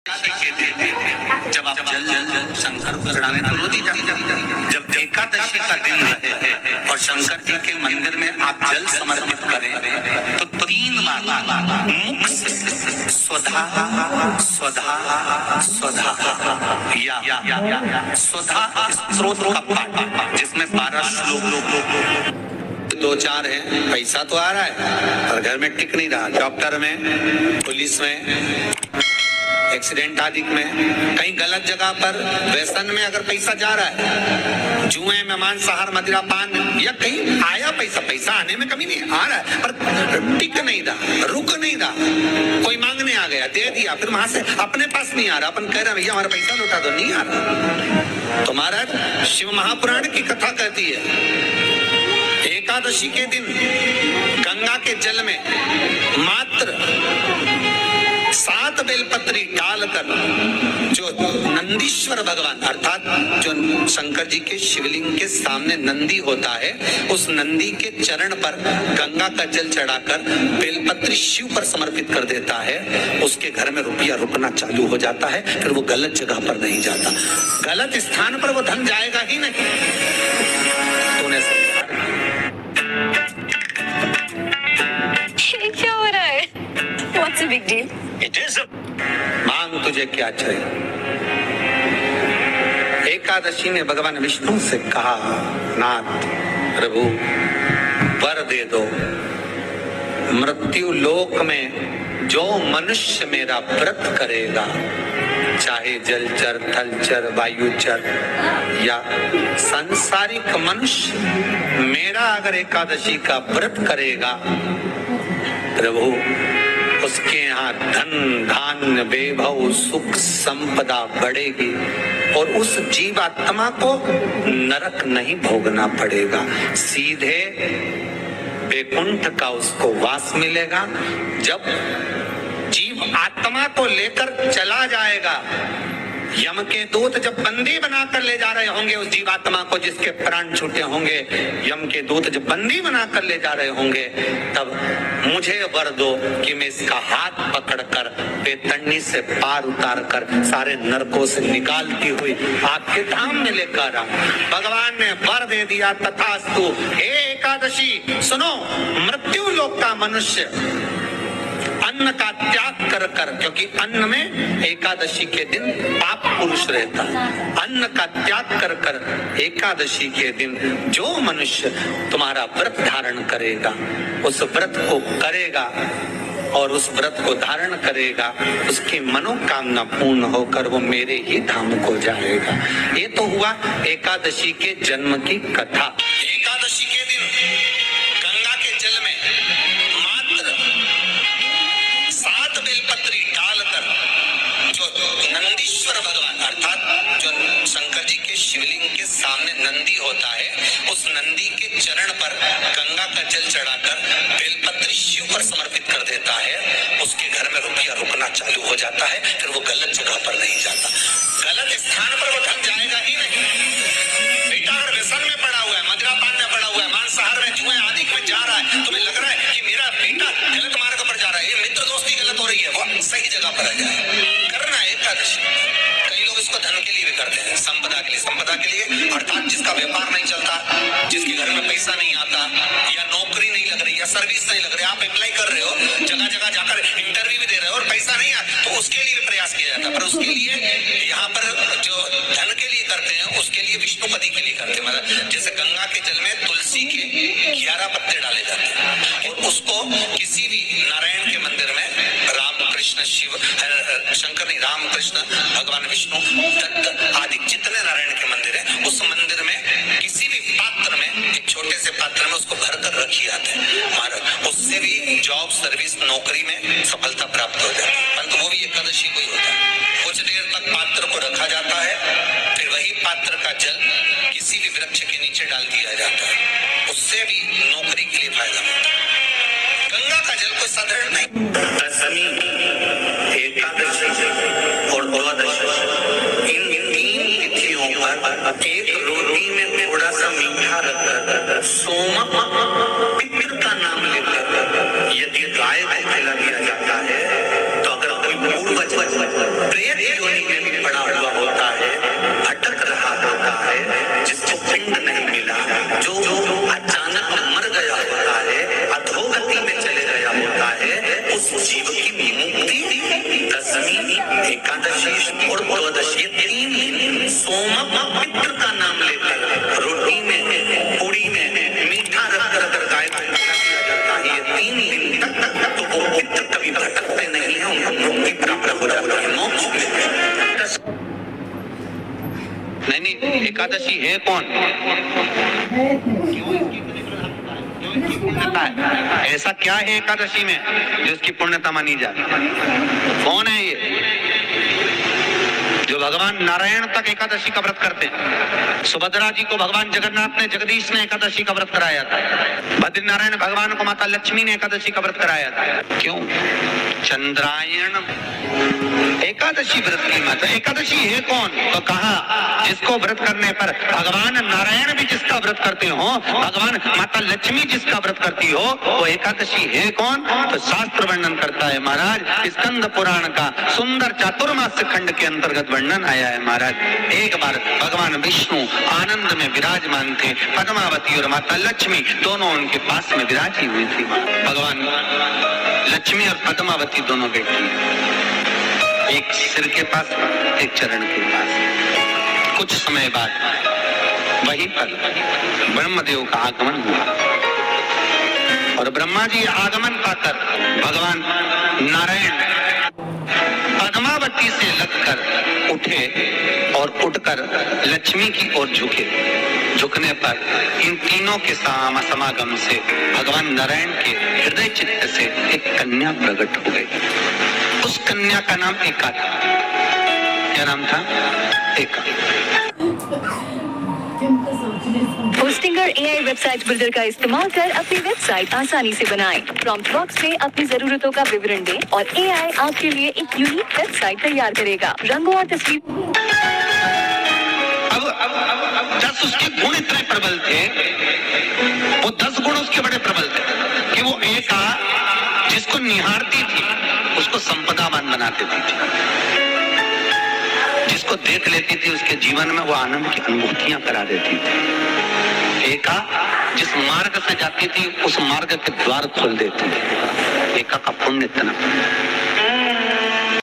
जब आप जल शंकर को चढ़ाने तो रोज ही जाते, जब एकादशी का दिन रहे और शंकर जी के मंदिर में आप जल समर्पित करें तो 3 बार मुख से स्वधा स्वधा स्वधा या स्वधा स्त्रोत का पाठ, जिसमें 12 श्लोक 2-4 है। पैसा तो आ रहा है और घर में टिक नहीं रहा। डॉक्टर में, पुलिस में, एक्सीडेंट आदि में, कहीं गलत जगह पर, व्यसन में अगर पैसा जा रहा है, जुए में, मांसाहार, मदिरा पान, या कहीं आया पैसा आने में कमी नहीं, आ रहा है पर टिक नहीं रहा, रुक नहीं रहा। कोई मांगने आ गया, दे दिया, फिर वहां से अपने पास नहीं आ रहा, अपन कह रहे हैं भैया हमारा पैसा लौटा दो, नहीं आ रहा। तो महाराज शिव महापुराण की कथा कहती है एकादशी के दिन गंगा के जल में मात्र 7 बेलपत्री डालकर जो नंदीश्वर भगवान अर्थात जो शंकर जी के शिवलिंग के सामने नंदी होता है, उस नंदी के चरण पर गंगा का जल चढ़ाकर बेलपत्री शिव पर समर्पित कर देता है, उसके घर में रुपया रुकना चालू हो जाता है। फिर वो गलत जगह पर नहीं जाता, गलत स्थान पर वो धन जाएगा ही नहीं। तूने क्या हो रहा है? What's the big deal? It is a... मांग तुझे क्या चाहिए? एकादशी ने भगवान विष्णु से कहा, नाथ प्रभु वर दे दो, मृत्यु लोक में जो मनुष्य मेरा व्रत करेगा, चाहे जलचर, थलचर, वायुचर या सांसारिक मनुष्य, मेरा अगर एकादशी का व्रत करेगा प्रभु, उसके यहाँ धन धान्य वैभव सुख संपदा बढ़ेगी और उस जीवात्मा को नरक नहीं भोगना पड़ेगा, सीधे वैकुंठ का उसको वास मिलेगा। जब जीव आत्मा को लेकर चला जाएगा, यम के दूत जब बंदी बनाकर ले जा रहे होंगे उस जीवात्मा को जिसके प्राण छूटे होंगे, यम के दूत जब बंदी बनाकर ले जा रहे होंगे, तब मुझे वर दो कि मैं इसका हाथ पकड़कर बेतन्नी से पार उतार कर सारे नरकों से निकालती हुई आपके धाम में लेकर आ। भगवान ने वर दे दिया, तथास्तु। हे एकादशी सुनो, मृत्यु लोक का मनुष्य अन्न का त्याग कर कर, क्योंकि अन्न में एकादशी के दिन पाप पुरुष रहता है, अन्न का त्याग कर कर एकादशी के दिन जो मनुष्य तुम्हारा व्रत धारण करेगा, उस व्रत को करेगा और उस व्रत को धारण करेगा, उसकी मनोकामना पूर्ण होकर वो मेरे ही धाम को जाएगा। ये तो हुआ एकादशी के जन्म की कथा। एकादशी के दिन गंगा के जल में मात्र 7 बेलपत्री डालकर जो नंदीश्वर भगवान अर्थात जो शंकर जी के शिवलिंग के सामने नंदी होता है, उस नंदी के चरण पर गंगा का जल चढ़ाकर बेलपत्री शिव पर समर्पित कर देता है, उसके घर में रुपया रुकना चालू हो जाता है। फिर वो गलत जगह पर नहीं जाता, गलत स्थान पर वो धन जाएगा ही नहीं। बेटा अगर व्यसन में पड़ा हुआ है, मदिरा पान में पड़ा हुआ है, मांसाहार में, जुए आदि में जा रहा है, तुम्हें लग रहा है कि मेरा बेटा गलत मार्ग पर जा रहा है, ये मित्र दोस्ती गलत हो रही है, वो सही जगह पर आ जाए। करना है एकादशी। कई लोग इसको धन के लिए भी करते हैं, संपदा के लिए, संपदा के लिए अर्थात जिसका व्यापार नहीं चलता, जिसके घर में पैसा नहीं आता, या नौकरी नहीं लग रही, या सर्विस नहीं लग रही, आप अप्लाई कर रहे हो, जगह जगह जाकर इंटरव्यू भी दे रहे हो और पैसा नहीं आता, तो उसके लिए भी प्रयास किया जाता है। पर उसके लिए यहाँ पर जो धन के लिए करते हैं, उसके लिए विष्णुपति के लिए करते हैं। मतलब जैसे गंगा के जल में तुलसी के 11 पत्ते डाले जाते हैं और उसको किसी भी नारायण के मंदिर में रामकृष्ण शिव शंकर नहीं, रामकृष्ण भगवान विष्णु दत्त आदि जितने नारायण के मंदिर है, उस मंदिर में किसी भी पात्र में, एक छोटे से पात्र में उसको भरकर रखी जाते हैं महाराज। उससे भी जॉब सर्विस नौकरी में सफलता प्राप्त हो जाती है, परंतु वो भी एकादशी को ही होता है। कुछ देर तक पात्र को रखा जाता है, फिर वही पात्र का जल किसी भी वृक्ष के नीचे डाल दिया जाता है, उससे भी नौकरी के लिए फायदा होता है। गंगा का जल कोई साधारण नहीं। दशमी, एकादशी और द्वादशी, इन 3 तिथियों पर एक रोटी में थोड़ा सा मीठा रखकर सोमक पितर का नाम लेकर यदि गाय को खिला दिया जाता है, तो अगर कोई पूर्वज प्रेत एकादशी और द्वादशी, ये 3 दिन सोम पितृ का नाम लेकर रोटी में, पूड़ी में मीठा रख कर गाय को खिलाया जाता है। ये 3 दिन तक तो वो पितृ कभी भटकते नहीं है, उनको मुक्ति प्राप्त हो जाती है, मोक्ष मिलता है। नहीं, एकादशी है कौन? ऐसा क्या है एकादशी में जो उसकी पुण्यता मानी जाती? कौन है ये जो भगवान नारायण तक एकादशी का व्रत करते हैं? सुभद्रा जी को भगवान जगन्नाथ ने, जगदीश ने एकादशी का व्रत कराया था। बद्रीनारायण भगवान को माता लक्ष्मी ने एकादशी का व्रत कराया था। क्यों? चंद्रायण एकादशी व्रत की माता। एकादशी है कौन? तो कहा जिसको व्रत करने पर भगवान नारायण भी जिसका व्रत करते हो, भगवान माता लक्ष्मी जिसका व्रत करती हो, वो एकादशी है कौन? तो शास्त्र वर्णन करता है महाराज, स्कंद पुराण का सुंदर चातुर्मास्य खंड के अंतर्गत वर्णन आया है महाराज। एक बार भगवान विष्णु आनंद में विराजमान थे, पद्मावती और माता लक्ष्मी दोनों उनके पास में विराजी हुई थी। भगवान लक्ष्मी और पद्मावती दोनों बैठी, एक सिर के पास, एक चरण के पास। कुछ समय बाद वहीं पर ब्रह्मदेव का आगमन हुआ और ब्रह्मा जी आगमन पाकर भगवान नारायण पद्मावती से लगकर उठे और उठकर लक्ष्मी की ओर झुके। झुकने पर इन तीनों के समागम से भगवान नारायण के हृदय चित्त से एक कन्या प्रकट हो गई। उस कन्या का नाम एका था। क्या नाम था? एका। होस्टिंगर AI वेबसाइट बिल्डर का इस्तेमाल कर अपनी वेबसाइट आसानी से बनाएं। प्रॉम्प्ट बॉक्स में अपनी जरूरतों का विवरण दें और AI आपके लिए एक यूनिक वेबसाइट तैयार करेगा। रंगों और तस्वीर। अब 10 उसके गुण इतने प्रबल थे, वो 10 गुण उसके बड़े प्रबल थे कि वो एका जिसको निहारती थी उसको संपदावान बना देती थी, जिसको देख लेती थी उसके जीवन में वो आनंद की अनुभूतियां करा देती थी। एका जिस मार्ग से जाती थी उस मार्ग के द्वार खोल देती थी। एका का पुण्य इतना